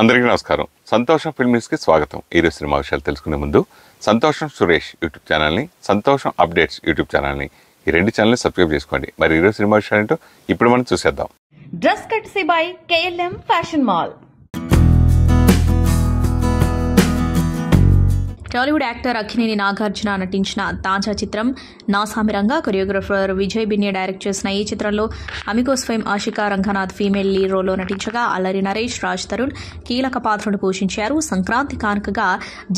అందరికీ నమస్కారం. సంతోషం ఫిల్మ్స్కి స్వాగతం. ఈరోజు సినిమా విషయాలు తెలుసుకునే ముందు సంతోషం సురేష్ యూట్యూబ్ ఛానల్ని, సంతోషం అప్డేట్స్ యూట్యూబ్ ఛానల్ని, ఈ రెండు ఛానల్ని సబ్స్క్రైబ్ చేసుకోండి. మరి ఈరోజు సినిమా విషయాలు ఏంటో ఇప్పుడు మనం చూసేద్దాం. Dress కట్సీ by KLM fashion mall. Tollywood actor Akkineni Nagarjuna నటించిన తాజా చిత్రం నా సామిరంగా. కొరియోగ్రాఫర్ విజయ్ బిన్నే డైరెక్ట్ చేసిన ఈ చిత్రంలో Amigos fame Ashika Ranganath female lead రోల్లో నటించగా అల్లరి నరేష్, రాజ్ తరుణ్ కీలక పాత్రను పోషించారు. సంక్రాంతి కానుకగా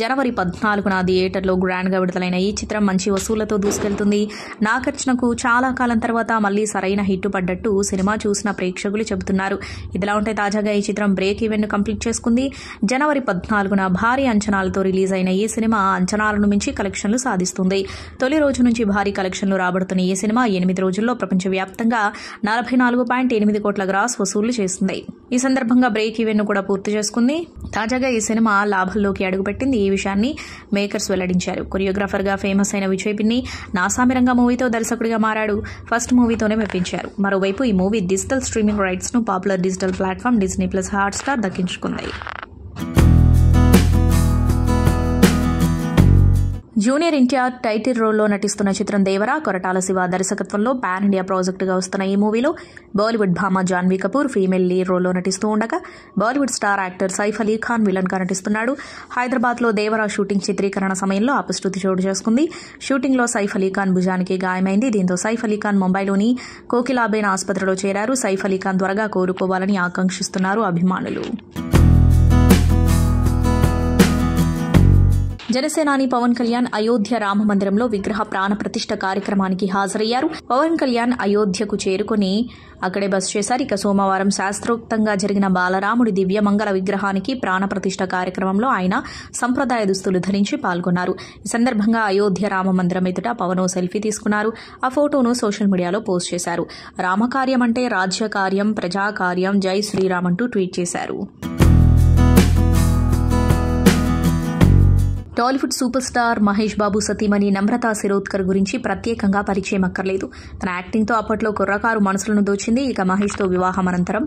జనవరి 14న థియేటర్లో గ్రాండ్గా విడుదలైన ఈ చిత్రం మంచి వసూళ్లతో దూసుకెళ్తుంది. నాగార్జునకు చాలా కాలం తర్వాత మళ్లీ సరైన హిట్ పడ్డట్టు సినిమా చూసిన ప్రేక్షకులు చెబుతున్నారు. ఇదిలా ఉంటే తాజాగా ఈ చిత్రం బ్రేక్ ఈవెన్ ను కంప్లీట్ చేసుకుంది. జనవరి 14న భారీ అంచనాలతో రిలీజ్ అయిన ఈ సినిమా అంచనాలను మించి కలెక్షన్లు సాధిస్తుంది. తొలి రోజు నుంచి భారీ కలెక్షన్లు రాబడుతున్న ఈ సినిమా 8 రోజుల్లో ప్రపంచవ్యాప్తంగా 44.8 కోట్ల గ్రాస్ వసూళ్లు చేసింది. ఈ సందర్భంగా బ్రేక్ ఈవెన్ ను కూడా పూర్తి చేసుకుంది. తాజాగా ఈ సినిమా లాభాల్లోకి అడుగుపెట్టింది. ఈ విషయాన్ని మేకర్స్ వెల్లడించారు. కొరియోగ్రాఫర్ గా ఫేమస్ అయిన విజయ్ బిన్ని నా సామిరంగా మూవీతో దర్శకుడిగా మారాడు. ఫస్ట్ మూవీతోనే మెప్పించారు. మరోవైపు ఈ మూవీ డిజిటల్ స్ట్రీమింగ్ రైట్స్ ను popular digital platform Disney plus Hotstar దక్కించుకుంది. జూనియర్ ఎన్టీఆర్ టైటిల్ రోల్లో నటిస్తున్న చిత్రం దేవరా. కొరటాల శివ దర్శకత్వంలో పాన్ ఇండియా ప్రాజెక్టుగా వస్తున్న ఈ మూవీలో బాలీవుడ్ భామ జాన్వీ కపూర్ ఫీమేల్ లీడ్ రోల్లో నటిస్తూ ఉండగా Bollywood star actor Saif Ali Khan villain గా నటిస్తున్నాడు. హైదరాబాద్లో దేవరా షూటింగ్ చిత్రీకరణ సమయంలో అపశృతి చోటు చేసుకుంది. షూటింగ్లో సైఫ్ అలీ ఖాన్ భుజానికి గాయమైంది. దీంతో సైఫ్ అలీ ఖాన్ ముంబైలోని కోకిలాబేన్ ఆసుపత్రిలో చేరారు. సైఫ్ అలీ ఖాన్ త్వరగా కోలుకోవాలని ఆకాంక్షిస్తున్నారు అభిమానులు. జనసేనాని పవన్ కళ్యాణ్ అయోధ్య రామ మందిరంలో విగ్రహ ప్రాణ ప్రతిష్ఠ కార్యక్రమానికి హాజరయ్యారు. పవన్ కళ్యాణ్ అయోధ్యకు చేరుకుని అక్కడే బస చేశారు. ఇక సోమవారం శాస్త్రోక్తంగా జరిగిన బాలరాముడి దివ్యమంగళ విగ్రహానికి ప్రాణ ప్రతిష్ఠ కార్యక్రమంలో ఆయన సంప్రదాయ దుస్తులు ధరించి పాల్గొన్నారు. ఈ సందర్భంగా అయోధ్య రామ మందిరం ఎదుట పవన్ సెల్ఫీ తీసుకున్నారు. ఆ ఫోటోను సోషల్ మీడియాలో పోస్ట్ చేశారు. రామకార్యం అంటే రాజ్యకార్యం, ప్రజాకార్యం, జై శ్రీరామ్ అంటూ ట్వీట్ చేశారు. టాలీవుడ్ సూపర్ స్టార్ మహేష్ బాబు సతీమణి నమ్రతా శిరోద్కర్ గురించి ప్రత్యేకంగా పరిచయం అక్కర్లేదు. తన యాక్టింగ్తో అప్పట్లో కుర్రకారు మనసులను దోచింది. ఇక మహేష్తో వివాహం అనంతరం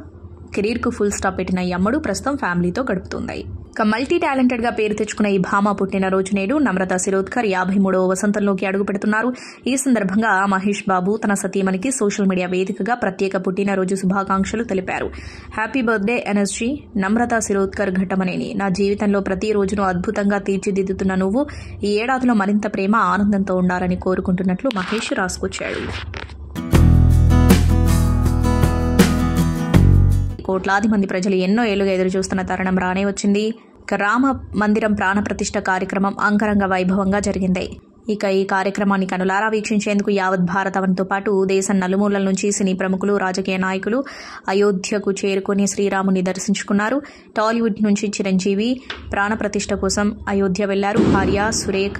కెరీర్కు ఫుల్ స్టాప్ పెట్టిన ఈ అమ్మడు ప్రస్తుతం ఫ్యామిలీతో గడుపుతుంది. ఇక మల్టీ టాలెంటెడ్ గా పేరు తెచ్చుకున్న ఈ భామ పుట్టినరోజు నేడు. నమ్రతా శిరోద్కర్ 53వ వసంతంలోకి అడుగు పెడుతున్నారు. ఈ సందర్భంగా మహేష్ బాబు తన సతీమణికి సోషల్ మీడియా వేదికగా ప్రత్యేక పుట్టినరోజు శుభాకాంక్షలు తెలిపారు. Happy birthday energy Namrata Shirodkar Ghattamaneni. నా జీవితంలో ప్రతి రోజును అద్భుతంగా తీర్చిదిద్దుతున్న నువ్వు ఈ ఏడాదిలో మరింత ప్రేమ, ఆనందంతో ఉండాలని కోరుకుంటున్నట్లు మహేష్ రాసుకొచ్చాడు. కోట్లాది మంది ప్రజలు ఎన్నో ఏళ్లుగా ఎదురుచూస్తున్న తరుణం రానే వచ్చింది. రామ మందిరం ప్రాణ ప్రతిష్ఠ కార్యక్రమం అంగరంగ వైభవంగా జరిగింది. ఇక ఈ కార్యక్రమాన్ని కనులారా వీక్షించేందుకు యావత్ భారతవనితో పాటు దేశం నలుమూలల నుంచి సినీ ప్రముఖులు, రాజకీయ నాయకులు అయోధ్యకు చేరుకుని శ్రీరాముని దర్శించుకున్నారు. టాలీవుడ్ నుంచి చిరంజీవి ప్రాణప్రతిష్ఠ కోసం అయోధ్య వెళ్లారు. భార్య సురేఖ,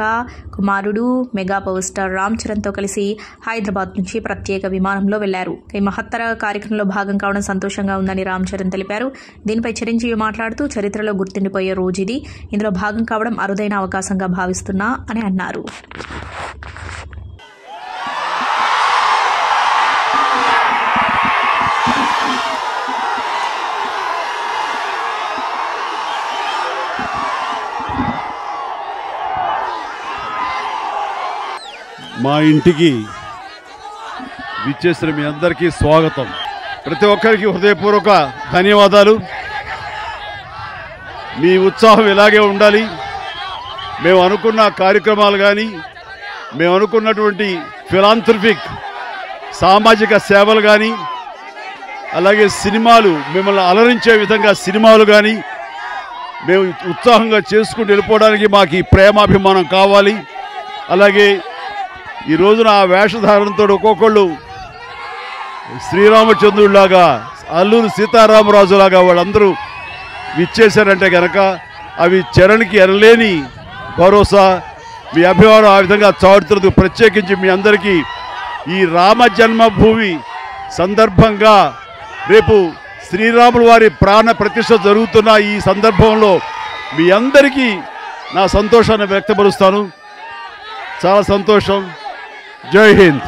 కుమారుడు మెగా పవర్ స్టార్ రామ్ చరణ్తో కలిసి హైదరాబాద్ నుంచి ప్రత్యేక విమానంలో వెళ్లారు. ఈ మహత్తర కార్యక్రమంలో భాగం కావడం సంతోషంగా ఉందని రామ్ చరణ్ తెలిపారు. దీనిపై చిరంజీవి మాట్లాడుతూ చరిత్రలో గుర్తుండిపోయే రోజు ఇది. ఇందులో భాగం కావడం అరుదైన అవకాశంగా భావిస్తున్నా అని అన్నారు. మా ఇంటికి విచ్చేసిన మీ అందరికీ స్వాగతం. ప్రతి ఒక్కరికి హృదయపూర్వక ధన్యవాదాలు. మీ ఉత్సాహం ఇలాగే ఉండాలి. మేము అనుకున్న కార్యక్రమాలు కానీ, మేము అనుకున్నటువంటి ఫిలాంథ్రఫిక్ సామాజిక సేవలు కానీ, అలాగే సినిమాలు మిమ్మల్ని అలరించే విధంగా సినిమాలు కానీ మేము ఉత్సాహంగా చేసుకుంటూ వెళ్ళిపోవడానికి మాకు ఈ ప్రేమాభిమానం కావాలి. అలాగే ఈ రోజున ఆ వేషధారణతో ఒక్కొక్కళ్ళు శ్రీరామచంద్రుడిలాగా, అల్లూరి సీతారామరాజులాగా వాళ్ళందరూ విచ్చేశారంటే కనుక అవి చరణ్కి ఎనలేని భరోసా, మీ అభిమానం ఆ విధంగా చాటుతున్నది. ప్రత్యేకించి మీ అందరికీ ఈ రామ జన్మభూమి సందర్భంగా రేపు శ్రీరాముల వారి ప్రాణ ప్రతిష్ఠ జరుగుతున్న ఈ సందర్భంలో మీ అందరికీ నా సంతోషాన్ని వ్యక్తపరుస్తాను. చాలా సంతోషం. జై హింద్.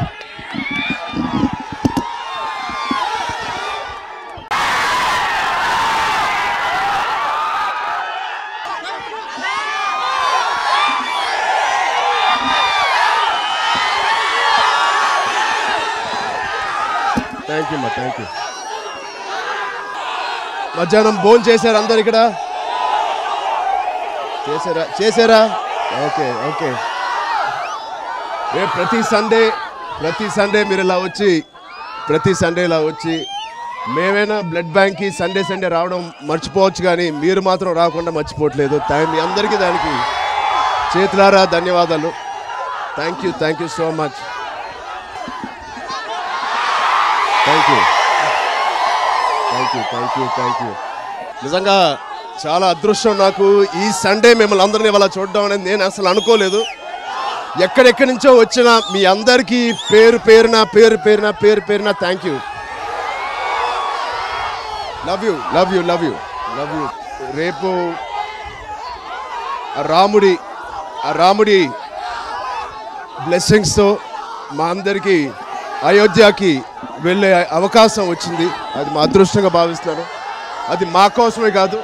థ్యాంక్ యూ మధ్యాహ్నం భోజనం చేశారు అందరు ఇక్కడ చేశారా ఓకే రేపు ప్రతి సండే మీరు ఇలా వచ్చి మేమైనా బ్లడ్ బ్యాంక్కి సండే రావడం మర్చిపోవచ్చు, కానీ మీరు మాత్రం రాకుండా మర్చిపోవట్లేదు. మీ అందరికీ దానికి చేతులారా ధన్యవాదాలు. Thank you so much. Thank you. నిజంగా చాలా అదృష్టం నాకు ఈ సండే మిమ్మల్ని అందరినీ ఇవాళ చూడడం అనేది నేను అసలు అనుకోలేదు. ఎక్కడెక్కడి నుంచో వచ్చిన మీ అందరికీ పేరు పేరున థ్యాంక్ యూ. Love you. రేపు ఆ రాముడి బ్లెస్సింగ్స్తో మా అందరికీ అయోధ్యకి వెళ్ళే అవకాశం వచ్చింది. అది మా అదృష్టంగా భావిస్తున్నాను. అది మా కోసమే కాదు,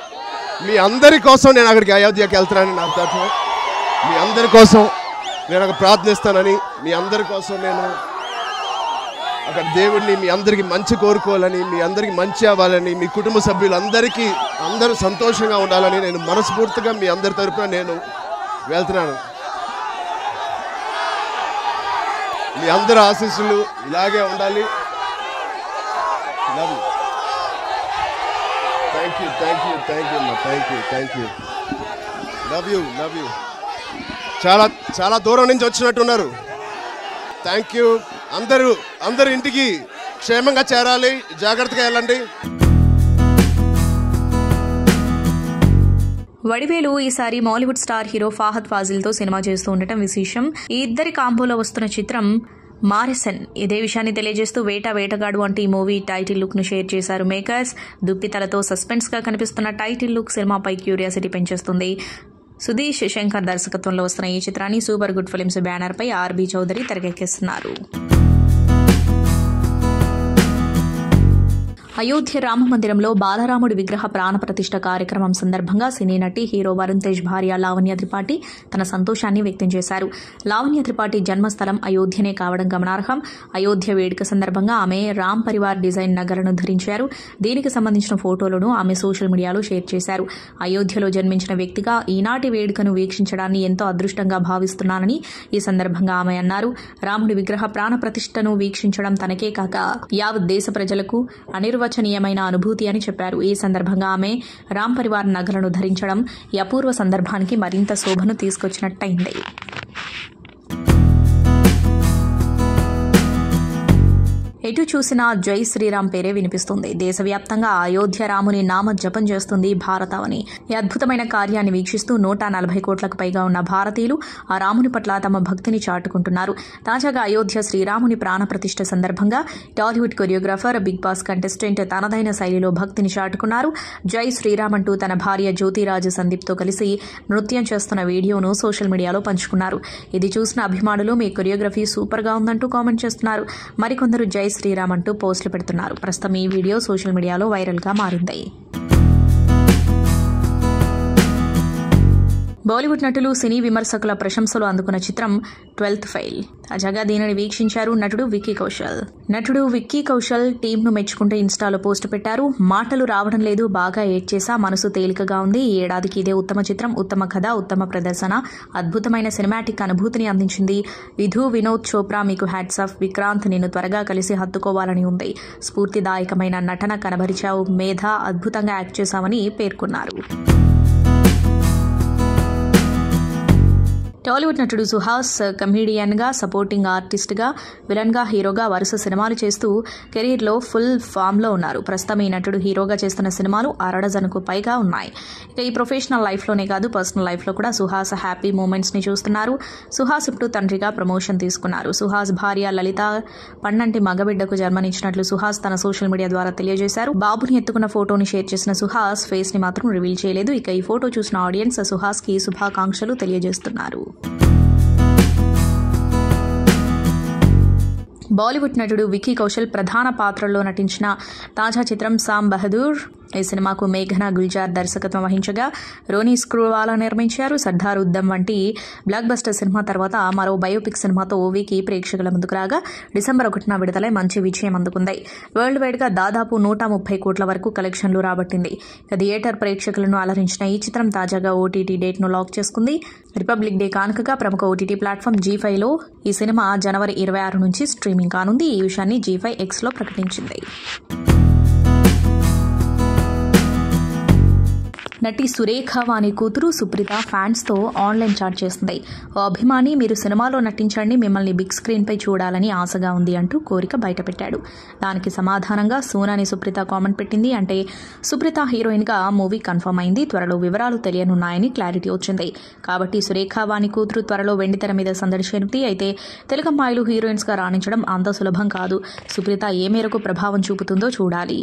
మీ అందరి కోసం నేను అక్కడికి అయోధ్యకి వెళ్తున్నానని నాకు తరఫున మీ అందరి కోసం నేను అక్కడ ప్రార్థిస్తానని, మీ అందరి కోసం నేను అక్కడ దేవుడిని మీ అందరికీ మంచి కోరుకోవాలని, మీ అందరికీ మంచి అవ్వాలని, మీ కుటుంబ సభ్యులందరికీ అందరూ సంతోషంగా ఉండాలని నేను మనస్ఫూర్తిగా మీ అందరి తరఫున నేను వెళ్తున్నాను. మీ అందరి ఆశీస్సులు ఇలాగే ఉండాలి. Thank you. Love you. చాలా దూరం నుంచి వచ్చినట్టున్నారు. Thank you. అందరూ ఇంటికి క్షేమంగా చేరాలి, జాగ్రత్తగా వెళ్ళండి. వడివేలు ఈసారి మాలీవుడ్ స్టార్ హీరో ఫాహద్ ఫాజిల్తో సినిమా చేస్తూ ఉండటం విశేషం. ఈ ఇద్దరి కాంబోలో వస్తున్న చిత్రం మారిసన్. ఇదే విషయాన్ని తెలియజేస్తూ వేటగాడు అంటూ ఈ మూవీ టైటిల్ లుక్ ను షేర్ చేశారు మేకర్స్. దుప్పితలతో సస్పెన్స్ గా కనిపిస్తున్న టైటిల్ లుక్ సినిమాపై క్యూరియాసిటీ పెంచేస్తుంది. సుధీష్ శంకర్ దర్శకత్వంలో వస్తున్న ఈ చిత్రాన్ని సూపర్ గుడ్ ఫిల్మ్స్ బ్యానర్ పై ఆర్బీ చౌదరి తెరకెక్కిస్తున్నారు. అయోధ్య రామ మందిరంలో బాలరాముడి విగ్రహ ప్రాణప్రతిష్ఠ కార్యక్రమం సందర్భంగా సినీ నటి హీరో వరుణ్ తేజ్ భార్య లావణ్య త్రిపాఠి తన సంతోషాన్ని వ్యక్తం చేశారు. లావణ్య త్రిపాఠి జన్మస్థలం అయోధ్యనే కావడం గమనార్హం. అయోధ్య వేడుక సందర్భంగా ఆమె రామ్ పరివార్ డిజైన్ నగలను ధరించారు. దీనికి సంబంధించిన ఫోటోలను ఆమె సోషల్ మీడియాలో షేర్ చేశారు. అయోధ్యలో జన్మించిన వ్యక్తిగా ఈనాటి వేడుకను వీక్షించడాన్ని ఎంతో అదృష్టంగా భావిస్తున్నానని ఈ సందర్భంగా ఆమె అన్నారు. రాముడి విగ్రహ ప్రాణప్రతిష్ఠను వీక్షించడం తనకే కాక యావత్ దేశ ప్రజలకు అనిర్వచనీయమైన అనుభూతి అని చెప్పారు. ఈ సందర్భంగా ఆమె రామ్ పరివార్ నగలను ధరించడం ఈ అపూర్వ సందర్భానికి మరింత శోభను తీసుకొచ్చినట్టయింది. ఎటు చూసినా జై శ్రీరామ్ పేరే వినిపిస్తుంది. దేశవ్యాప్తంగా అయోధ్య రాముని నామ జపం చేస్తుంది భారతావని. ఈ అద్భుతమైన కార్యాన్ని వీక్షిస్తూ 140 కోట్లకు పైగా ఉన్న భారతీయులు ఆ రాముని పట్ల తమ భక్తిని చాటుకుంటున్నారు. తాజాగా అయోధ్య శ్రీరాముని ప్రాణప్రతిష్ఠ సందర్భంగా Tollywood choreographer Bigg Boss contestant తనదైన శైలిలో భక్తిని చాటుకున్నారు. జై శ్రీరామ్ అంటూ తన భార్య జ్యోతిరాజు సందీప్తో కలిసి నృత్యం చేస్తున్న వీడియోను సోషల్ మీడియాలో పంచుకున్నారు. ఇది చూసిన అభిమానులు మీ కొరియోగ్రఫీ సూపర్ గా ఉందంటూ కామెంట్ చేస్తున్నారు. మరికొందరు జై శ్రీరామ్ అంటూ పోస్టులు పెడుతున్నారు. ప్రస్తుతం ఈ వీడియో సోషల్ మీడియాలో వైరల్ గా మారింది. బాలీవుడ్ నటులు సినీ విమర్శకుల ప్రశంసలు అందుకున్న చిత్రం 12th ఫెయిల్. తాజాగా దీనిని వీక్షించారు నటుడు విక్కీ కౌశల్ టీంను మెచ్చుకుంటూ ఇన్స్టాలో పోస్ట్ పెట్టారు. మాటలు రావడం లేదు, బాగా ఏడ్ చేసా, మనసు తేలికగా ఉంది. ఈ ఏడాదికి ఇదే ఉత్తమ చిత్రం, ఉత్తమ కథ, ఉత్తమ ప్రదర్శన, అద్భుతమైన సినిమాటిక్ అనుభూతిని అందించింది. విధు వినోద్ చోప్రా మీకు హ్యాట్స్ ఆఫ్. విక్రాంత్ నిన్ను త్వరగా కలిసి హత్తుకోవాలని ఉంది. స్ఫూర్తిదాయకమైన నటన కనబరిచావు. మేధ అద్భుతంగా యాక్ట్ చేశామని పేర్కొన్నారు. టాలీవుడ్ నటుడు సుహాస్ కమెడియన్ గా, సపోర్టింగ్ ఆర్టిస్ట్ గా, విలన్ గా, హీరోగా వరుస సినిమాలు చేస్తూ కెరీర్ లో ఫుల్ ఫామ్ లో ఉన్నారు. ప్రస్తుతం ఈ నటుడు హీరోగా చేస్తున్న సినిమాలు 6 డజన్కు పైగా ఉన్నాయి. ఇక ఈ ప్రొఫెషనల్ లైఫ్ లోనే కాదు, పర్సనల్ లైఫ్ లో కూడా సుహాస్ హ్యాపీ మూమెంట్స్ ని చూస్తున్నారు. సుహాస్ ఇప్పుడు తండ్రిగా ప్రమోషన్ తీసుకున్నారు. సుహాస్ భార్య లలిత పన్నంటి మగబిడ్డకు జన్మనిచ్చినట్లు సుహాస్ తన సోషల్ మీడియా ద్వారా తెలియజేశారు. బాబుని ఎత్తుకున్న ఫోటోని షేర్ చేసిన సుహాస్ ఫేస్ ని మాత్రం రివీల్ చేయలేదు. ఇక ఈ ఫోటో చూసిన ఆడియన్స్ సుహాస్ కి శుభాకాంక్షలు తెలియజేస్తున్నారు. బాలీవుడ్ నటుడు విక్కీ కౌశల్ ప్రధాన పాత్రల్లో నటించిన తాజా చిత్రం సామ్ బహదూర్ ఈ సినిమాకు మేఘనా గుల్జార్ దర్శకత్వం వహించగా రోనీ స్క్రూవాలా నిర్మించారు. సర్దార్ ఉద్దమ్ వంటి బ్లాక్ బస్టర్ సినిమా తర్వాత మరో బయోపిక్ సినిమాతో ఓవీకి ప్రేక్షకుల ముందుకు రాగా డిసెంబర్ 1న విడుదలై మంచి విజయం అందుకుంది. వరల్డ్ వైడ్ గా దాదాపు 130 కోట్ల వరకు కలెక్షన్లు రాబట్టింది. థియేటర్ ప్రేక్షకులను అలరించిన ఈ చిత్రం తాజాగా ఓటీటీ డేట్ ను లాక్ చేసుకుంది. రిపబ్లిక్ డే కానుకగా ప్రముఖ ఓటీటీ ప్లాట్ఫామ్ G5లో ఈ సినిమా జనవరి 26 నుంచి స్ట్రీమింగ్ కానుంది. ఈ విషయాన్ని G5 X లో ప్రకటించింది. నటి సురేఖ వాణి కూతురు సుప్రీత ఫ్యాన్స్తో ఆన్లైన్ చాట్ చేస్తుంది. ఓ అభిమాని మీరు సినిమాలో నటించండి, మిమ్మల్ని బిగ్ స్క్రీన్పై చూడాలని ఆశగా ఉంది అంటూ కోరిక బయటపెట్టాడు. దానికి సమాధానంగా సోనాని సుప్రీత కామెంట్ పెట్టింది. అంటే సుప్రీత హీరోయిన్గా మూవీ కన్ఫర్మ్ అయింది, త్వరలో వివరాలు తెలియనున్నాయని క్లారిటీ వచ్చింది. కాబట్టి సురేఖ వాణి కూతురు త్వరలో వెండితెర మీద సందడి చేరుతుంది. అయితే తెలుగమ్మాయిలు హీరోయిన్స్గా రాణించడం అంత సులభం కాదు. సుప్రీత ఏ మేరకు ప్రభావం చూపుతుందో చూడాలి.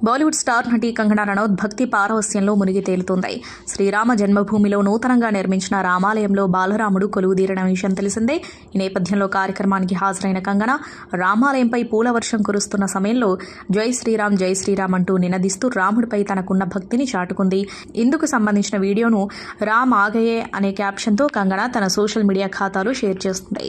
బాలీవుడ్ స్టార్ నటి కంగనా రనౌత్ భక్తి పారవస్యంలో మునిగి తేలుతోంది. శ్రీరామ జన్మభూమిలో నూతనంగా నిర్మించిన రామాలయంలో బాలరాముడు కొలువుదీరిన విషయం తెలిసిందే. ఈ నేపథ్యంలో కార్యక్రమానికి హాజరైన కంగనా రామాలయంపై పూల వర్షం కురుస్తున్న సమయంలో జై శ్రీరామ్ అంటూ నినదిస్తూ రాముడిపై తనకున్న భక్తిని చాటుకుంది. ఇందుకు సంబంధించిన వీడియోను రామ్ ఆగయే అనే క్యాప్షన్తో కంగనా తన సోషల్ మీడియా ఖాతాలో షేర్ చేస్తుంది.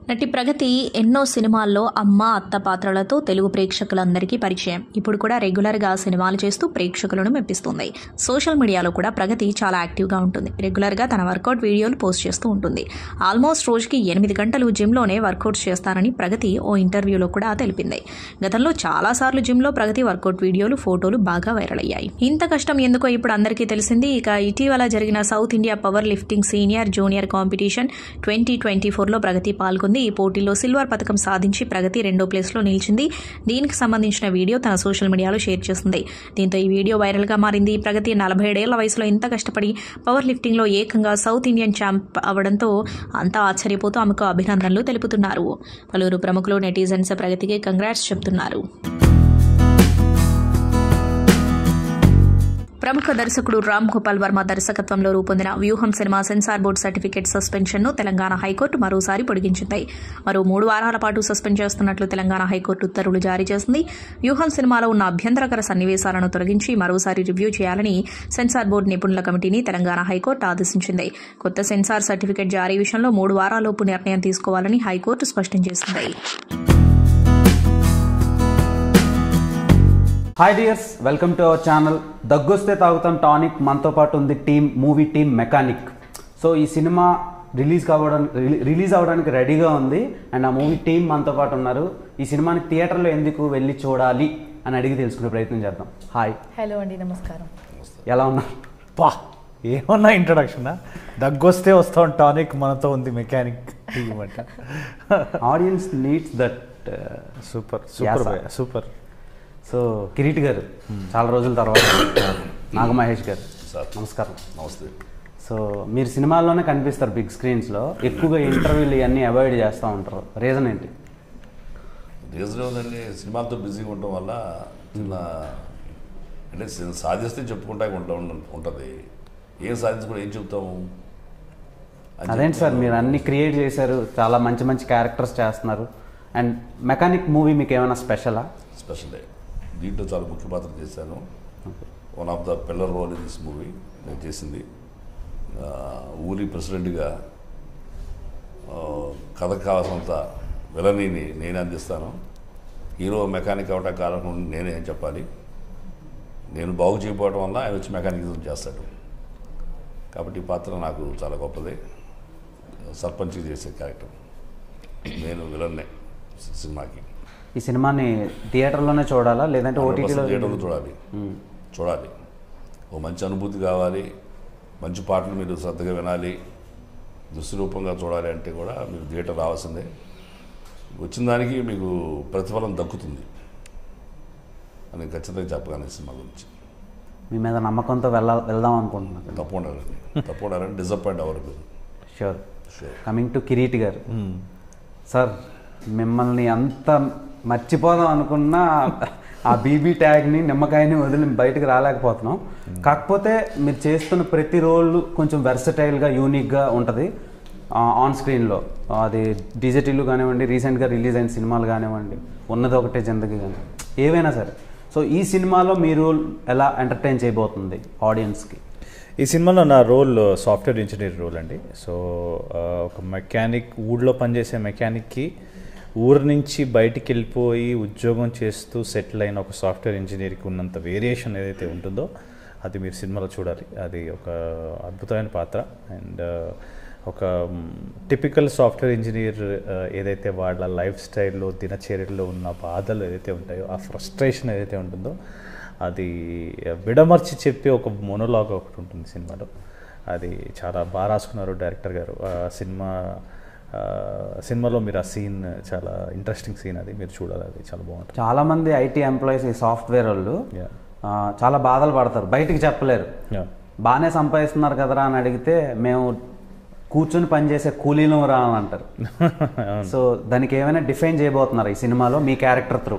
నటి ప్రగతి ఎన్నో సినిమాల్లో అమ్మ అత్త పాత్రలతో తెలుగు ప్రేక్షకులందరికీ పరిచయం. ఇప్పుడు కూడా రెగ్యులర్గా సినిమాలు చేస్తూ ప్రేక్షకులను మెప్పిస్తుంది. సోషల్ మీడియాలో కూడా ప్రగతి చాలా యాక్టివ్గా ఉంటుంది. రెగ్యులర్గా తన వర్కౌట్ వీడియోలు పోస్ట్ చేస్తూ ఉంటుంది. ఆల్మోస్ట్ రోజుకి 8 గంటలు జిమ్లోనే వర్కౌట్స్ చేస్తారని ప్రగతి ఓ ఇంటర్వ్యూలో కూడా తెలిపింది. గతంలో చాలాసార్లు జిమ్లో ప్రగతి వర్కౌట్ వీడియోలు, ఫోటోలు బాగా వైరల్ అయ్యాయి. ఇంత కష్టం ఎందుకో ఇప్పుడు అందరికీ తెలిసింది. ఇక ఇటీవల జరిగిన South India power lifting senior junior competition 2024లో ప్రగతి పాల్గొంది. ఈ పోటీలో సిల్వర్ పథకం సాధించి ప్రగతి 2వ ప్లేస్లో నిలిచింది. దీనికి సంబంధించిన వీడియో తన సోషల్ మీడియాలో షేర్ చేసింది. దీంతో ఈ వీడియో వైరల్గా మారింది. ప్రగతి 47 ఏళ్ల వయసులో ఇంత కష్టపడి పవర్ లిఫ్టింగ్లో ఏకంగా సౌత్ ఇండియన్ ఛాంప్ అవడంతో అంతా ఆశ్చర్యపోతూ ఆమెకు అభినందనలు తెలుపుతున్నారు. పలువురు ప్రముఖులు నెటిజన్స్ ప్రగతికి కంగ్రాట్స్ చెబుతున్నారు. ప్రముఖ దర్శకుడు రామ్ గోపాల్ వర్మ దర్శకత్వంలో రూపొందిన Vyuham cinema censor board certificate సస్పెన్షన్ను తెలంగాణ హైకోర్టు మరోసారి పొడిగించింది. మరో 3 వారాల పాటు సస్పెండ్ చేస్తున్నట్లు తెలంగాణ హైకోర్టు ఉత్తర్వులు జారీ చేసింది. వ్యూహం సినిమాలో ఉన్న అభ్యంతరకర సన్నివేశాలను తొలగించి మరోసారి రివ్యూ చేయాలని సెన్సార్ బోర్డు నిపుణుల కమిటీని తెలంగాణ హైకోర్టు ఆదేశించింది. కొత్త సెన్సార్ సర్టిఫికేట్ జారీ విషయంలో 3 వారాల్లోపు నిర్ణయం తీసుకోవాలని హైకోర్టు స్పష్టం చేసింది. Hi dears, welcome to our channel. దగ్గొస్తే తాగుతాం టానిక్. మనతో పాటు ఉంది మూవీ టీమ్ మెకానిక్. సో ఈ సినిమా రిలీజ్ అవ్వడానికి రెడీగా ఉంది అండ్ ఆ మూవీ టీమ్ మనతో పాటు ఉన్నారు. ఈ సినిమాని థియేటర్లో ఎందుకు వెళ్ళి చూడాలి అని అడిగి తెలుసుకునే ప్రయత్నం చేద్దాం. హాయ్. హలో అండి, నమస్కారం. ఎలా ఉన్నారు? ఏమన్నా ఇంట్రడక్షన్. దగ్గొస్తే వస్తాం టానిక్, మనతో ఉంది mechanic. Audience needs that. Super super super. So Kireet garu, చాలా రోజుల తర్వాత నాగమహేష్ గారు, నమస్కారం. నమస్తే. సో మీరు సినిమాల్లోనే కనిపిస్తారు బిగ్ స్క్రీన్స్లో, ఎక్కువగా ఇంటర్వ్యూలు ఇవన్నీ అవాయిడ్ చేస్తూ ఉంటారు. రీజన్ ఏంటి? రీజన్ ఏముందండి, సినిమాలతో బిజీగా ఉండటం వల్ల అంటే సాధిస్తే చెప్పుకుంటా ఉంటుంది. ఏం సాధించుకుంటే ఏం చెప్తాము? అదేంటి సార్, మీరు అన్ని క్రియేట్ చేశారు, చాలా మంచి మంచి క్యారెక్టర్స్ చేస్తున్నారు. అండ్ మెకానిక్ మూవీ మీకు ఏమైనా స్పెషలా? స్పెషలే. దీంట్లో చాలా ముఖ్య పాత్ర చేశాను. One of the pillar role in this movie నేను చేసింది. ఊరి ప్రెసిడెంట్గా కథకు కావాల్సినంత విలనీని నేనే అందిస్తాను. హీరో మెకానిక్ అవటం కారణం నేనే అని చెప్పాలి. నేను బాగు చేయకపోవడం వల్ల ఆయన వచ్చి మెకానిజం చేస్తాడు. కాబట్టి ఈ పాత్ర నాకు చాలా గొప్పది. సర్పంచ్ చేసే క్యారెక్టర్, నేను విలన్నే సినిమాకి. ఈ సినిమాని థియేటర్లోనే చూడాలా లేదంటే ఓటీటీలో? థియేటర్లో చూడాలి. ఓ మంచి అనుభూతి కావాలి, మంచి పాటలు మీరు శ్రద్ధగా వినాలి, దృశ్యరూపంగా చూడాలి అంటే కూడా మీరు థియేటర్ రావాల్సిందే. వచ్చిన దానికి మీకు ప్రతిఫలం దక్కుతుంది అని ఖచ్చితంగా చెప్పగలను. సినిమా గురించి మీ మీద నమ్మకంతో వెళ్దాం అనుకుంటున్నాను. తప్పకుండా డిసప్పాయింట్ అవ్వరు. షూర్. కమింగ్ టు కిరీట్ గారు, సార్ మిమ్మల్ని అంత మర్చిపోదాం అనుకున్న ఆ బీబీ ట్యాగ్ని, నిమ్మకాయని వదిలి బయటకు రాలేకపోతున్నాం. కాకపోతే మీరు చేస్తున్న ప్రతి రోల్ కొంచెం వెర్సటైల్గా, యూనిక్గా ఉంటుంది. ఆన్ స్క్రీన్లో. అది డిజిటల్ కానివ్వండి, రీసెంట్గా రిలీజ్ అయిన సినిమాలు కానివ్వండి, ఉన్నది ఒకటే జిందగీ కానీ ఏవైనా సరే. సో ఈ సినిమాలో మీ రోల్ ఎలా ఎంటర్టైన్ చేయబోతుంది ఆడియన్స్కి? ఈ సినిమాలో నా రోల్ సాఫ్ట్వేర్ ఇంజనీర్ రోల్ అండి. సో ఒక మెకానిక్, ఊళ్ళో పనిచేసే మెకానిక్కి ఊరు నుంచి బయటికి వెళ్ళిపోయి ఉద్యోగం చేస్తూ సెటిల్ అయిన ఒక సాఫ్ట్వేర్ ఇంజనీర్కి ఉన్నంత వేరియేషన్ ఏదైతే ఉంటుందో అది మీరు సినిమాలో చూడాలి. అది ఒక అద్భుతమైన పాత్ర. అండ్ ఒక టిపికల్ సాఫ్ట్వేర్ ఇంజనీర్ ఏదైతే వాళ్ళ లైఫ్ స్టైల్లో, దినచర్యల్లో ఉన్న బాధలు ఏదైతే ఉంటాయో, ఆ ఫ్రస్ట్రేషన్ ఏదైతే ఉంటుందో అది విడమర్చి చెప్పే ఒక మోనోలాగ్ ఒకటి ఉంటుంది సినిమాలో. అది చాలా బాగా రాసుకున్నారు డైరెక్టర్ గారు. సినిమాలో మీరు ఆ సీన్ చాలా ఇంట్రెస్టింగ్ సీన్, అది మీరు చూడాలి, అది చాలా బాగుంటుంది. చాలామంది ఐటీ ఎంప్లాయీస్, ఈ సాఫ్ట్వేర్ వాళ్ళు చాలా బాధలు పడతారు, బయటికి చెప్పలేరు. బాగానే సంపాదిస్తున్నారు కదరా అని అడిగితే మేము కూర్చొని పనిచేసే కూలీలు రా అని అంటారు. సో దానికి ఏమైనా డిఫైన్ చేయబోతున్నారు ఈ సినిమాలో మీ క్యారెక్టర్ త్రూ?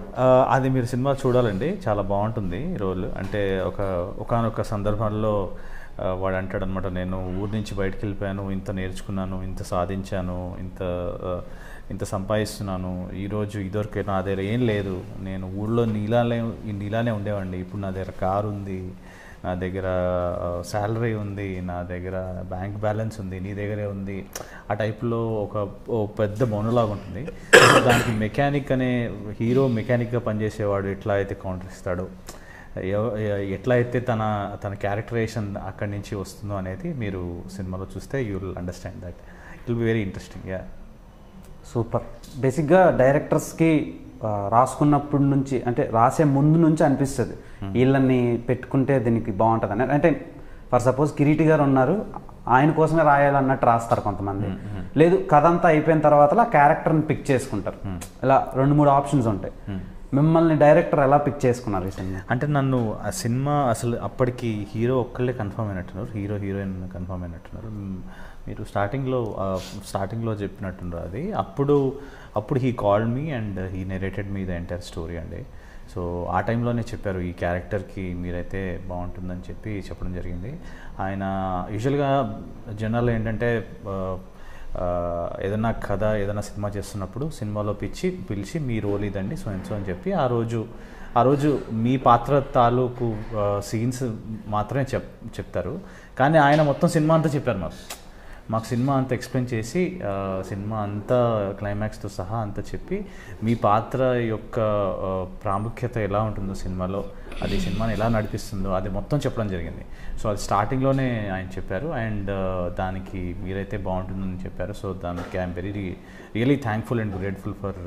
అది మీరు సినిమా చూడాలండి, చాలా బాగుంటుంది రోల్. అంటే ఒకానొక సందర్భంలో వాడు అంటాడు అనమాట, నేను ఊరి నుంచి బయటకు వెళ్ళిపోయాను, ఇంత నేర్చుకున్నాను, ఇంత సాధించాను, ఇంత సంపాదిస్తున్నాను, ఈరోజు ఇదివరకు నా దగ్గర ఏం లేదు, నేను ఊళ్ళో నీలానే ఉండేవాడిని, ఇప్పుడు నా దగ్గర కారు ఉంది, నా దగ్గర శాలరీ ఉంది, నా దగ్గర బ్యాంక్ బ్యాలెన్స్ ఉంది, నీ దగ్గరే ఉంది. ఆ టైప్లో ఒక పెద్ద మోనోలాగ్ ఉంటుంది. దానికి మెకానిక్ అనే హీరో మెకానిక్గా పనిచేసేవాడు ఎట్లా అయితే కౌంటర్ ఇస్తాడో, ఎట్లా అయితే తన క్యారెక్టరైజేషన్ అక్కడి నుంచి వస్తుందో అనేది మీరు సినిమాలో చూస్తే you will understand that. It will be very interesting. Yeah, super. బేసిక్గా డైరెక్టర్స్కి రాసుకున్నప్పటి నుంచి, అంటే రాసే ముందు నుంచి అనిపిస్తుంది వీళ్ళని పెట్టుకుంటే దీనికి బాగుంటుంది అని. అంటే ఫర్ సపోజ్ కిరీటి గారు ఉన్నారు, ఆయన కోసమే రాయాలన్నట్టు రాస్తారు కొంతమంది. లేదు, కథ అంతా అయిపోయిన తర్వాత ఆ క్యారెక్టర్ని పిక్ చేసుకుంటారు. ఇలా 2-3 ఆప్షన్స్ ఉంటాయి. మిమ్మల్ని డైరెక్టర్ ఎలా పిక్ చేసుకున్నారు ఈ సినిమా? అంటే నన్ను ఆ సినిమా అసలు అప్పటికి హీరో ఒక్కళ్ళే కన్ఫర్మ్ అయినట్టున్నారు, హీరోయిన్ కన్ఫర్మ్ అయినట్టున్నారు. మీరు స్టార్టింగ్లో చెప్పినట్టున్నారు అది. అప్పుడు he called me and he narrated me the entire story అండి. సో ఆ టైంలోనే చెప్పారు ఈ క్యారెక్టర్కి మీరైతే బాగుంటుందని చెప్పడం జరిగింది. ఆయన యూజువల్గా జనరల్ ఏంటంటే ఏదైనా కథ, ఏదైనా సినిమా చేస్తున్నప్పుడు సినిమాలో పిలిచి మీ రోల్ ఇదండి సో అని చెప్పి ఆ రోజు మీ పాత్ర తాలూకు సీన్స్ మాత్రమే చెప్తారు. కానీ ఆయన మొత్తం సినిమా అంతా చెప్పారు మాకు సినిమా అంతా ఎక్స్ప్లెయిన్ చేసి సినిమా అంతా క్లైమాక్స్తో సహా అంతా చెప్పి మీ పాత్ర యొక్క ప్రాముఖ్యత ఎలా ఉంటుందో సినిమాలో, అది సినిమాని ఎలా నడిపిస్తుందో అది మొత్తం చెప్పడం జరిగింది. సో అది స్టార్టింగ్లోనే ఆయన చెప్పారు అండ్ దానికి మీరైతే బాగుంటుందని చెప్పారు. సో దానికి I'm really thankful and grateful for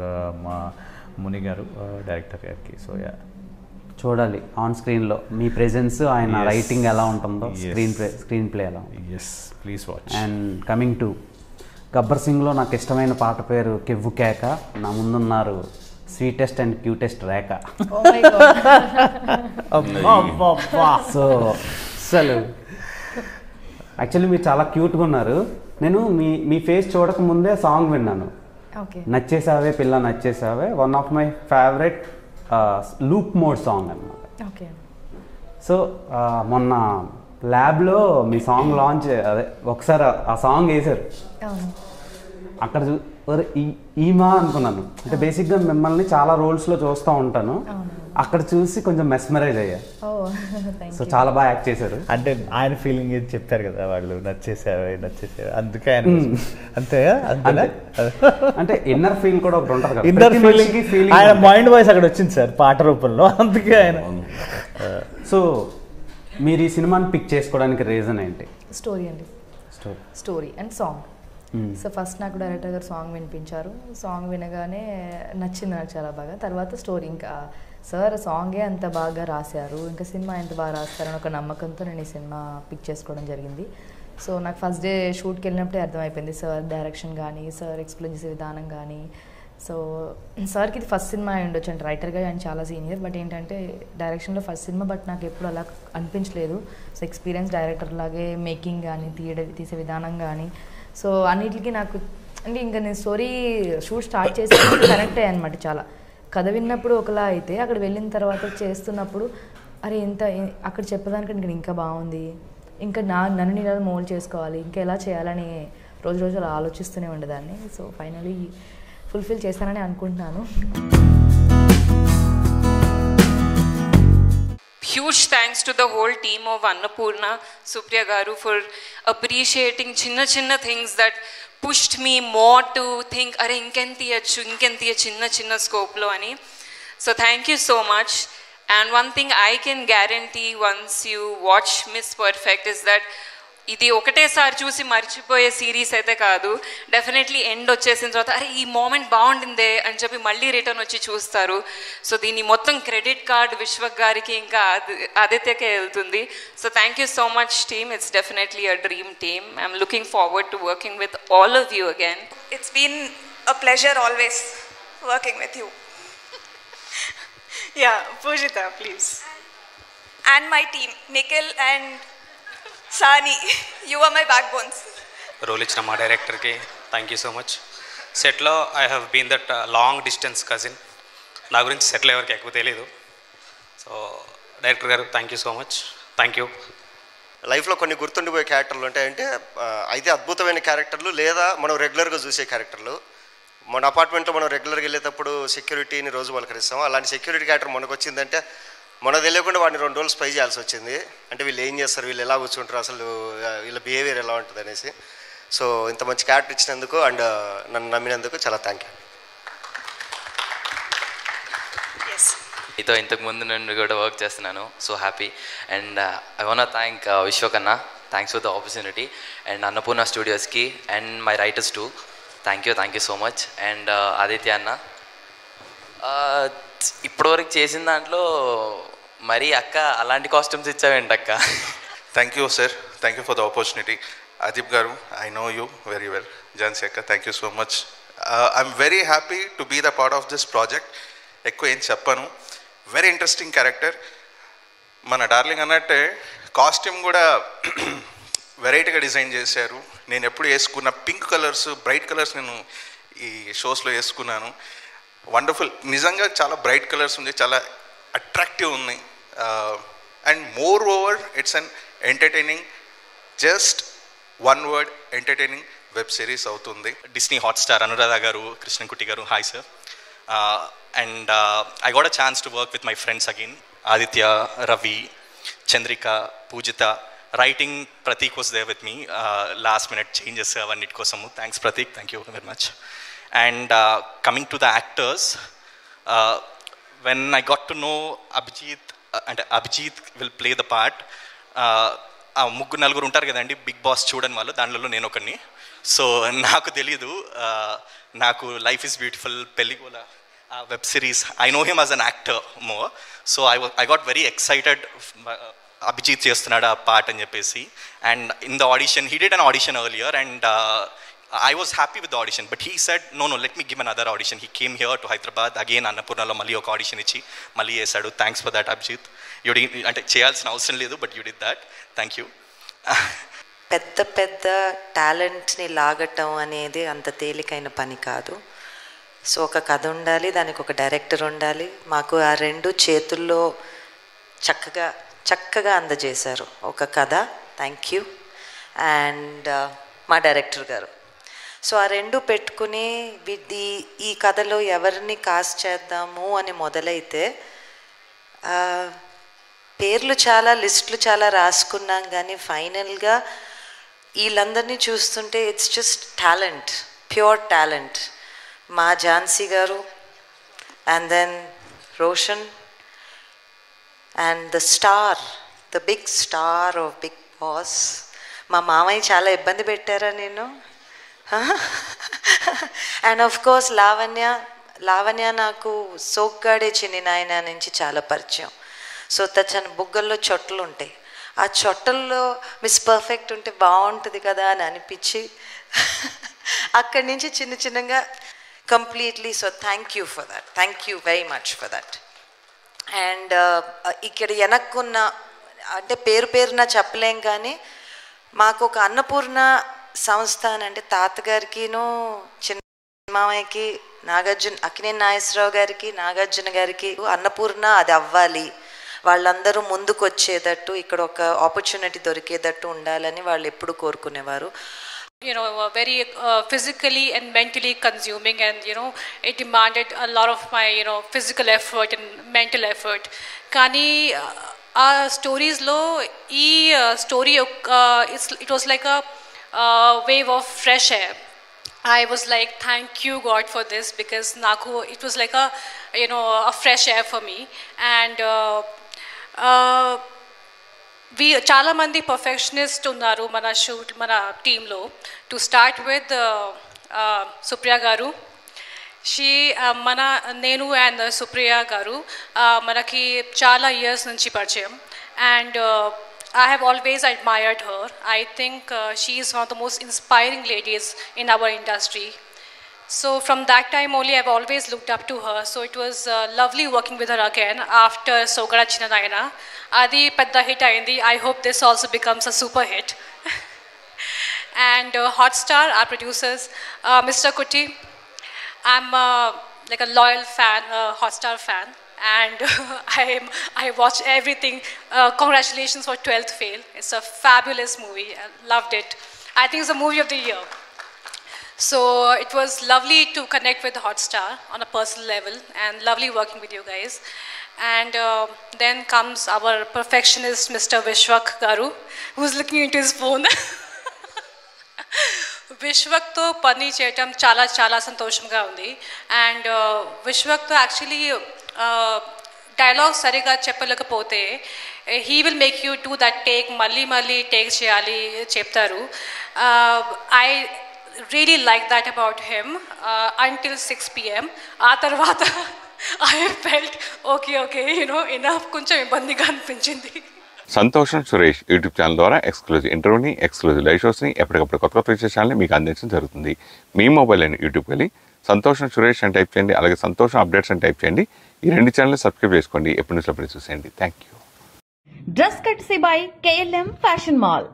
మా ముని గారు, డైరెక్టర్ గారికి. సో యా, చూడాలి ఆన్ స్క్రీన్లో మీ ప్రెజెన్స్, ఆయన రైటింగ్ ఎలా ఉంటుందో, స్క్రీన్ ప్లే ఎలా. Yes, please watch. And coming to Gabbar సింగ్లో నాకు ఇష్టమైన పాట పేరు కెవ్వు కేక, నా ముందున్నారు sweetest and cutest Rekha. So అసలు యాక్చువల్లీ మీరు చాలా క్యూట్గా ఉన్నారు. నేను మీ ఫేస్ చూడక ముందే సాంగ్ విన్నాను, నచ్చేసావే పిల్ల నచ్చేసావే, one of my favourite loop mode song అన్నమాట. సో మొన్న ల్యాబ్లో మీ సాంగ్ లాంచ్, అదే ఒకసారి ఆ సాంగ్ వేశారు, అక్కడ ఈమా అనుకున్నాను. అంటే బేసిక్గా మిమ్మల్ని చాలా రోల్స్లో చూస్తూ ఉంటాను, అక్కడ చూసి కొంచెం మెస్మరైజ్ అయ్యా. సో చాలా బాగా యాక్ట్ చేశారు. అంటే ఆయన ఫీలింగ్ ఏది చెప్పారు కదా, వాళ్ళు నచ్చేసావే అందుకే ఆయన అంతే. అంటే ఇన్నర్ ఫీల్ కూడా ఒకటి ఉంటుంది కదా, ఇన్నర్ ఫీలింగ్ ఆయన మైండ్ వాయిస్ అక్కడ వచ్చింది సార్ పాట రూపంలో, అందుకే ఆయన. సో మీరు ఈ సినిమాని పిక్ చేసుకోవడానికి రీజన్ ఏంటి? స్టోరీ అండి, story and song. So first నాకు డైరెక్టర్ గారు సాంగ్ వినిపించారు, సాంగ్ వినగానే నచ్చింది నాకు చాలా బాగా. తర్వాత స్టోరీ, ఇంకా సార్ సాంగే అంత బాగా రాశారు, ఇంకా సినిమా ఎంత బాగా రాస్తారని ఒక నమ్మకంతో నేను ఈ సినిమా పిక్ చేసుకోవడం జరిగింది. సో నాకు ఫస్ట్ డే షూట్కి వెళ్ళినప్పుడే అర్థమైపోయింది సార్ డైరెక్షన్ కానీ, సార్ ఎక్స్ప్లెయిన్ చేసే విధానం కానీ. సో సార్కి ఇది ఫస్ట్ సినిమా అయి ఉండొచ్చు, అంటే రైటర్గా ఆయన చాలా సీనియర్, బట్ ఏంటంటే డైరెక్షన్లో ఫస్ట్ సినిమా, బట్ నాకు ఎప్పుడు అలా అనిపించలేదు. సో ఎక్స్పీరియన్స్ డైరెక్టర్ లాగే మేకింగ్ కానీ, తీసే విధానం కానీ, సో అన్నిటికీ నాకు అంటే ఇంకా నేను స్టోరీ షూట్ స్టార్ట్ చేసి కనెక్ట్ అయ్యాను అనమాట. చాలా కథ విన్నప్పుడు ఒకలా అయితే అక్కడ వెళ్ళిన తర్వాత చేస్తున్నప్పుడు అరే ఇంత అక్కడ చెప్పేదానికంటే ఇంకా బాగుంది, ఇంకా నన్ను నేను మోల్డ్ చేసుకోవాలి, ఇంకా ఎలా చేయాలని రోజు రోజు అలా ఆలోచిస్తూనే ఉండేదాన్ని. సో ఫైనలీ ఫుల్ఫిల్ చేస్తానని అనుకుంటున్నాను. Huge thanks to the whole team of Annapurna, Supriya Garu, for appreciating chinna things that pushed me more to think, are inkentiya chinna scope lo ani. So thank you so much. And one thing I can guarantee once you watch Miss Perfect is that ఇది ఒకటేసారి చూసి మర్చిపోయే series అయితే కాదు. Definitely end వచ్చేసిన తర్వాత అరే ఈ మూమెంట్ బాగుండిందే అని చెప్పి మళ్ళీ రిటర్న్ వచ్చి చూస్తారు. సో దీన్ని మొత్తం క్రెడిట్ కార్డ్ విశ్వక్ గారికి ఇంకా ఆదిత్యకే వెళ్తుంది. So thank you so much team. It's definitely a dream team. I'm looking forward to working with all of you again. It's been a pleasure always working with you. Yeah, Pujita, please. And my team, Nikhil and Sani, you are my backbones. రోల్ ఇచ్చిన మా డైరెక్టర్కి thank you so much. సెట్లో I have been that long distance cousin. నా గురించి సెట్లో ఎవరికి ఎక్కువ తెలియదు. So director garu thank you so much. Thank you. లైఫ్లో కొన్ని గుర్తుండిపోయే క్యారెక్టర్లు ఉంటాయంటే అయితే అద్భుతమైన క్యారెక్టర్లు లేదా మనం రెగ్యులర్గా చూసే క్యారెక్టర్లు. మన అపార్ట్మెంట్లో మనం రెగ్యులర్గా వెళ్ళేటప్పుడు సెక్యూరిటీని రోజు పలకరిస్తాం. అలాంటి సెక్యూరిటీ క్యారెక్టర్ మనకు వచ్చిందంటే మనకు తెలియకుండా వాడిని 2 రోజులు స్పై చేయాల్సి వచ్చింది. అంటే వీళ్ళు ఏం చేస్తారు, వీళ్ళు ఎలా కూర్చుంటారు, అసలు వీళ్ళ బిహేవియర్ ఎలా ఉంటుంది అనేసి. సో ఇంత మంచి క్యారెక్టర్ ఇచ్చినందుకు అండ్ నన్ను నమ్మినందుకు చాలా థ్యాంక్ యూ. మీతో ఇంతకుముందు నేను కూడా వర్క్ చేస్తున్నాను. So happy. And I want thank Vishwak అన్న. Thanks for the opportunity. And Annapurna స్టూడియోస్కి and my writers to thank you so much. And Aditya అన్న ఇప్పటివరకు చేసిన దాంట్లో మరీ అక్క అలాంటి కాస్ట్యూమ్స్ ఇచ్చావేంటి అక్క? Thank you sir. Thank you for the opportunity. Adeep గారు, I know you very well. Jhansi అక్క, thank you so much. I'm very happy to be the part of this project. ఎక్కువ ఏం చెప్పను. Very interesting character. మన darling అన్నట్టే costume కూడా వెరైటీగా design చేశారు. నేను ఎప్పుడు వేసుకున్న పింక్ కలర్స్, బ్రైట్ కలర్స్ నేను ఈ షోస్లో వేసుకున్నాను. వండర్ఫుల్. నిజంగా చాలా బ్రైట్ కలర్స్ ఉంది, చాలా అట్రాక్టివ్ ఉన్నాయి. And moreover it's an entertaining, just one word entertaining web series అవుతుంది. డిస్నీ హాట్స్టార్ అనురాధ గారు, కృష్ణకుట్టి గారు, hi sir. And I got a chance to work with my friends again. Aditya, Ravi, Chandrika, Poojitha. Writing Prateek was there with me. Last minute changes అవన్నిటి కోసము thanks Prateek. Thank you very much. And coming to the actors, when I got to know Abhijit, and Abhijit will play the part, ముగ్గురు నలుగురు ఉంటారు కదండి big boss చూడని వాళ్ళు, దాంట్లో నేను ఒకరిని. సో నాకు తెలీదు, నాకు life is beautiful, Pelligola web series, I know him as an actor more. So I got very excited Abhijit చేస్తున్నాడు ఆ పార్ట్ అని చెప్పేసి. And in the audition, he did an audition earlier and I was happy with the audition, but he said, no, let me give another audition. He came here to Hyderabad, again Annapurnalo malli oka audition ichi malli chesadu. Thanks for that, Abhijit. You did, ante cheyalsina avasaram ledu, but you did that. Thank you. పెద్ద టాలెంట్ని లాగటం అనేది అంత తేలికైన పని కాదు. So ఒక కథ ఉండాలి, దానికి ఒక డైరెక్టర్ ఉండాలి. మాకు ఆ 2 చేతుల్లో చక్కగా అందజేశారు. ఒక కథ, థ్యాంక్ యూ, అండ్ మా డైరెక్టర్ గారు. సో ఆ 2 పెట్టుకుని ఈ కథలో ఎవరిని కాస్ట్ చేద్దాము అని మొదలైతే పేర్లు చాలా, లిస్టులు చాలా రాసుకున్నాం. కానీ ఫైనల్గా వీళ్ళందరినీ చూస్తుంటే it's just talent, pure talent. మా Jhansi garu, and then Roshan, and the star, the big star of Bigg Boss. మా మామయ్య చాలా ఇబ్బంది పెట్టారా నేను? అండ్ ఆఫ్ కోర్స్ లావణ్య నాకు సోగ్గాడే చిన్ని నాయన నుంచి చాలా పరిచయం. సో తన బుగ్గల్లో చొట్టలు ఉంటాయి. ఆ చొట్టల్లో మిస్ పర్ఫెక్ట్ ఉంటే బాగుంటుంది కదా అని అనిపించి అక్కడి నుంచి చిన్నగా completely. So thank you for that, thank you very much for that. And ఇక్కడ వెనక్కున్న అంటే పేరున చెప్పలేం, కానీ మాకు ఒక అన్నపూర్ణ సంస్థ అని అంటే తాతగారికిను చిన్న మామయ్యకి, అక్కినేని నాగేశ్వరరావు గారికి, నాగార్జున గారికి అన్నపూర్ణ అది అవ్వాలి, వాళ్ళందరూ ముందుకు వచ్చేటట్టు, ఇక్కడ ఒక ఆపర్చునిటీ దొరికేటట్టు ఉండాలని వాళ్ళు ఎప్పుడు కోరుకునేవారు. very physically and mentally consuming, and it demanded a lot of my physical effort and mental effort. Kani stories lo story it was like a wave of fresh air. I was like, thank you God for this, because naku it was like a a fresh air for me. And we చాలా మంది perfectionist ఉన్నారు మన టీంలో. To start with Supriya గారు. నేను and Supriya గారు మనకి చాలా ఇయర్స్ నుంచి పరిచయం. And I have always admired her. I think she is one of the most inspiring ladies in our industry. So from that time only, I've always looked up to her. So it was lovely working with her again after Sogada Chinnanayana. Adi pedda hit ayindi. I hope this also becomes a super hit. And Hotstar, our producers, Mr. Kutti, I'm like a loyal fan, Hotstar fan. And I watched everything. Congratulations for 12th Fail. It's a fabulous movie. I loved it. I think it's the movie of the year. So it was lovely to connect with Hotstar on a personal level, and lovely working with you guys. And then comes our perfectionist, Mr. Vishwak Garu, who's looking into his phone. విశ్వక్తో పని చేయటం చాలా చాలా సంతోషంగా ఉంది. And విశ్వక్తో actually dialogue సరిగా చెప్పలేకపోతే he will make you do that take, మళ్ళీ take చేయాలి చెప్తారు. I really like that about him until 6 PM. ఆ తర్వాత ఐ ఫెల్ట్ ఓకే ఇనఫ్, కొంచెం ఇబ్బందిగా అనిపించింది. సంతోషం సురేష్ యూట్యూబ్ ఛానల్ ద్వారా ఎక్స్క్లూజివ్ ఇంటర్వ్యూని, ఎక్స్క్లూజివ్ లైవ్ షోస్ని, ఎప్పటికప్పుడు కొత్త విశేషాలని మీకు అందించడం జరుగుతుంది. మీ మొబైల్ అని యూట్యూబ్కి వెళ్ళి సంతోషం సురేష్ అని టైప్ చేయండి, అలాగే సంతోషం అప్డేట్స్ అని టైప్ చేయండి. ఈ 2 ఛానల్ని సబ్స్క్రైబ్ చేసుకోండి. ఎప్పటి నుంచి చూసేయండి. Thank you. Dress కట్సీ by KLM fashion mall.